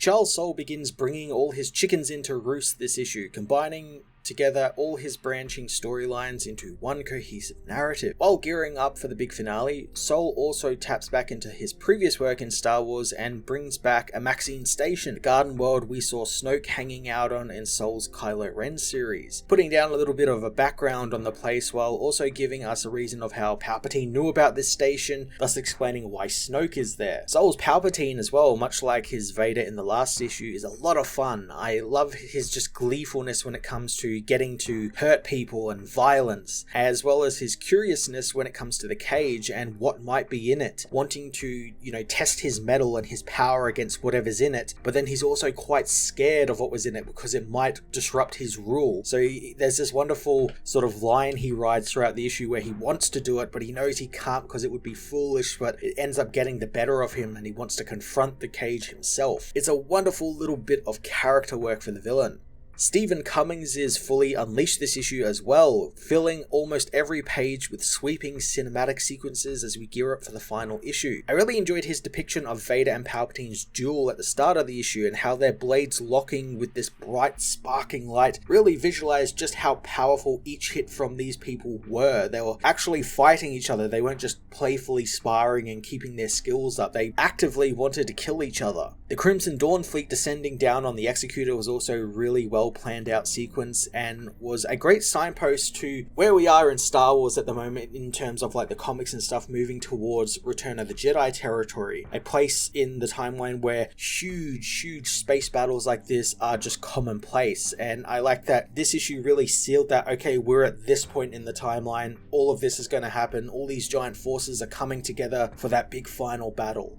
Charles Soule begins bringing all his chickens into roost this issue, combining together all his branching storylines into one cohesive narrative. While gearing up for the big finale, Soule also taps back into his previous work in Star Wars and brings back AMAXINE Station, the garden world we saw Snoke hanging out on in Soule's Kylo Ren series, putting down a little bit of a background on the place while also giving us a reason of how Palpatine knew about this station, thus explaining why Snoke is there. Soule's Palpatine as well, much like his Vader in the last issue, is a lot of fun. I love his just gleefulness when it comes to getting to hurt people and violence, as well as his curiousness when it comes to the cage and what might be in it, wanting to, test his mettle and his power against whatever's in it, but then he's also quite scared of what was in it because it might disrupt his rule. So there's this wonderful sort of line he rides throughout the issue where he wants to do it, but he knows he can't because it would be foolish, but it ends up getting the better of him and he wants to confront the cage himself. It's a wonderful little bit of character work for the villain. Stephen Cummings is fully unleashed this issue as well, filling almost every page with sweeping cinematic sequences as we gear up for the final issue. I really enjoyed his depiction of Vader and Palpatine's duel at the start of the issue and how their blades locking with this bright sparking light really visualized just how powerful each hit from these people were. They were actually fighting each other, they weren't just playfully sparring and keeping their skills up, they actively wanted to kill each other. The Crimson Dawn fleet descending down on the Executor was also really well planned out sequence and was a great signpost to where we are in Star Wars at the moment in terms of like the comics and stuff moving towards Return of the Jedi territory, a place in the timeline where huge space battles like this are just commonplace. And I like that this issue really sealed that, okay, we're at this point in the timeline, all of this is going to happen, all these giant forces are coming together for that big final battle.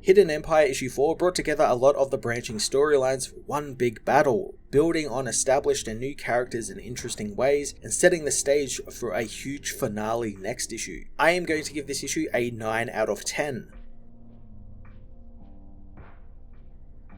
Hidden Empire issue 4 brought together a lot of the branching storylines for one big battle, building on established and new characters in interesting ways and setting the stage for a huge finale next issue. I am going to give this issue a 9 out of 10.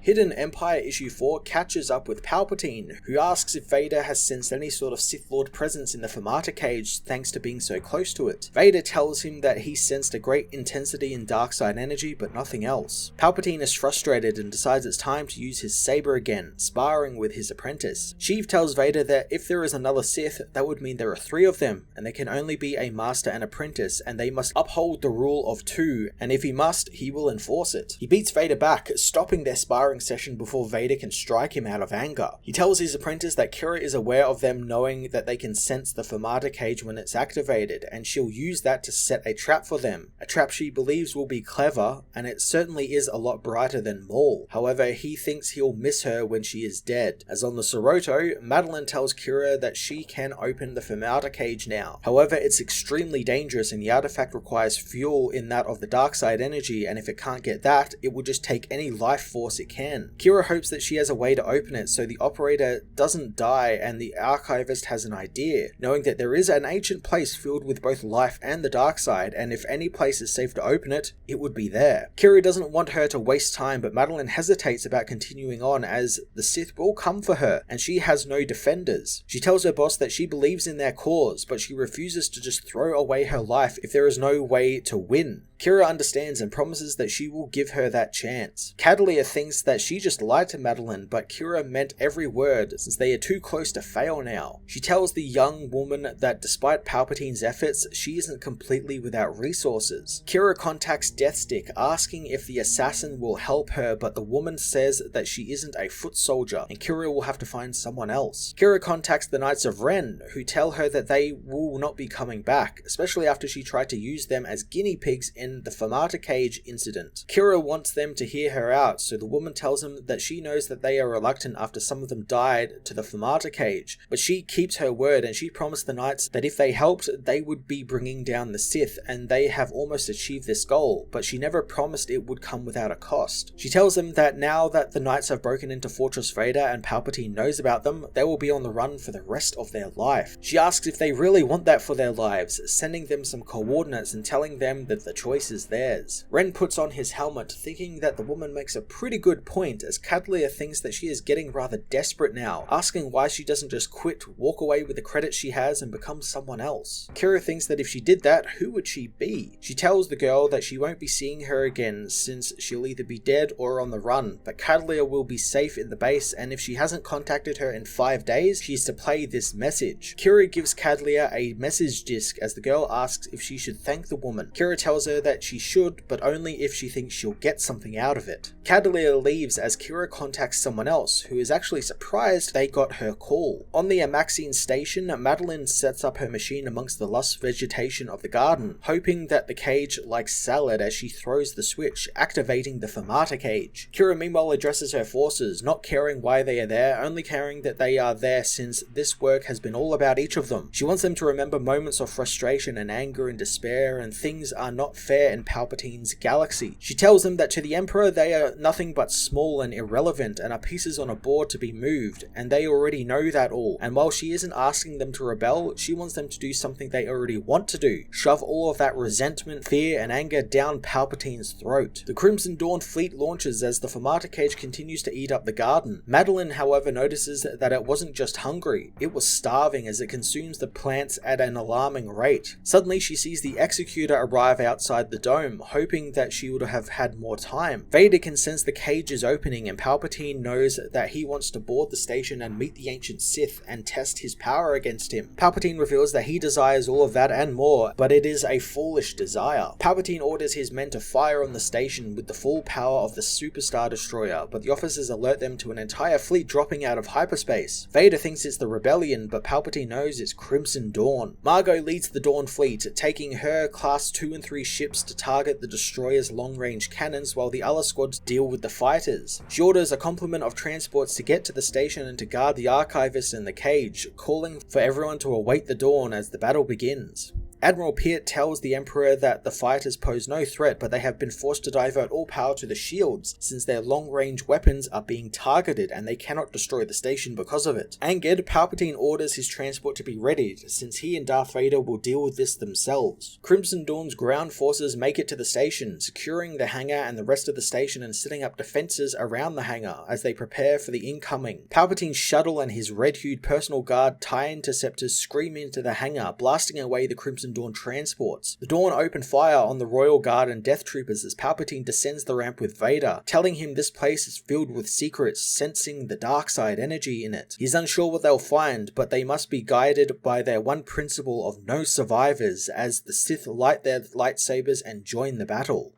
Hidden Empire issue 4 catches up with Palpatine, who asks if Vader has sensed any sort of Sith Lord presence in the Fermata cage thanks to being so close to it. Vader tells him that he sensed a great intensity in dark side energy but nothing else. Palpatine is frustrated and decides it's time to use his saber again, sparring with his apprentice. Sheev tells Vader that if there is another Sith, that would mean there are 3 of them, and there can only be a master and apprentice, and they must uphold the rule of 2, and if he must, he will enforce it. He beats Vader back, stopping their sparring session before Vader can strike him out of anger. He tells his apprentice that Kira is aware of them, knowing that they can sense the Fermata cage when it's activated, and she'll use that to set a trap for them. A trap she believes will be clever, and it certainly is a lot brighter than Maul. However, he thinks he'll miss her when she is dead. As on the Soroto, Madeline tells Kira that she can open the Fermata cage now. However, it's extremely dangerous and the artifact requires fuel in that of the dark side energy, and if it can't get that, it will just take any life force it can. Kira hopes that she has a way to open it so the operator doesn't die, and the archivist has an idea, knowing that there is an ancient place filled with both life and the dark side, and if any place is safe to open it, it would be there. Kira doesn't want her to waste time, but Madeline hesitates about continuing on as the Sith will come for her, and she has no defenders. She tells her boss that she believes in their cause, but she refuses to just throw away her life if there is no way to win. Kira understands and promises that she will give her that chance. Cadlia thinks that she just lied to Madeline, but Kira meant every word since they are too close to fail now. She tells the young woman that despite Palpatine's efforts, she isn't completely without resources. Kira contacts Deathstick asking if the assassin will help her, but the woman says that she isn't a foot soldier and Kira will have to find someone else. Kira contacts the Knights of Ren, who tell her that they will not be coming back, especially after she tried to use them as guinea pigs in the Fermata cage incident. Kira wants them to hear her out, so the woman tells them that she knows that they are reluctant after some of them died to the Fermata cage, but she keeps her word and she promised the Knights that if they helped, they would be bringing down the Sith, and they have almost achieved this goal, but she never promised it would come without a cost. She tells them that now that the Knights have broken into Fortress Vader and Palpatine knows about them, they will be on the run for the rest of their life. She asks if they really want that for their lives, sending them some coordinates and telling them that the choice choice is theirs. Ren puts on his helmet, thinking that the woman makes a pretty good point, as Cadlia thinks that she is getting rather desperate now, asking why she doesn't just quit, walk away with the credits she has and become someone else. Kira thinks that if she did that, who would she be? She tells the girl that she won't be seeing her again since she'll either be dead or on the run, but Cadlia will be safe in the base, and if she hasn't contacted her in 5 days, she's to play this message. Kira gives Cadlia a message disc as the girl asks if she should thank the woman. Kira tells her that she should, but only if she thinks she'll get something out of it. Cadlia leaves as Kira contacts someone else, who is actually surprised they got her call. On the AMAXINE station, Madeline sets up her machine amongst the lush vegetation of the garden, hoping that the cage likes salad as she throws the switch, activating the Fermata cage. Kira meanwhile addresses her forces, not caring why they are there, only caring that they are there since this work has been all about each of them. She wants them to remember moments of frustration and anger and despair, and things are not fair in Palpatine's galaxy. She tells them that to the Emperor they are nothing but small and irrelevant and are pieces on a board to be moved, and they already know that all. And while she isn't asking them to rebel, she wants them to do something they already want to do: shove all of that resentment, fear, and anger down Palpatine's throat. The Crimson Dawn fleet launches as the Fermata cage continues to eat up the garden. Madeline, however, notices that it wasn't just hungry, it was starving as it consumes the plants at an alarming rate. Suddenly she sees the Executor arrive outside the dome, hoping that she would have had more time. Vader can sense the cage is opening, and Palpatine knows that he wants to board the station and meet the ancient Sith and test his power against him. Palpatine reveals that he desires all of that and more, but it is a foolish desire. Palpatine orders his men to fire on the station with the full power of the Superstar Destroyer, but the officers alert them to an entire fleet dropping out of hyperspace. Vader thinks it's the rebellion, but Palpatine knows it's Crimson Dawn. Margot leads the Dawn fleet, taking her Class 2 and 3 ships to target the destroyer's long-range cannons while the other squads deal with the fighters. She orders a complement of transports to get to the station and to guard the Archivist in the cage, calling for everyone to await the dawn as the battle begins. Admiral Piet tells the Emperor that the fighters pose no threat, but they have been forced to divert all power to the shields since their long-range weapons are being targeted and they cannot destroy the station because of it. Angered, Palpatine orders his transport to be readied since he and Darth Vader will deal with this themselves. Crimson Dawn's ground forces make it to the station, securing the hangar and the rest of the station and setting up defenses around the hangar as they prepare for the incoming. Palpatine's shuttle and his red-hued personal guard TIE interceptors scream into the hangar, blasting away the Crimson Dawn transports. The Dawn open fire on the Royal Guard and Death Troopers as Palpatine descends the ramp with Vader, telling him this place is filled with secrets, sensing the dark side energy in it. He's unsure what they'll find, but they must be guided by their one principle of no survivors as the Sith light their lightsabers and join the battle.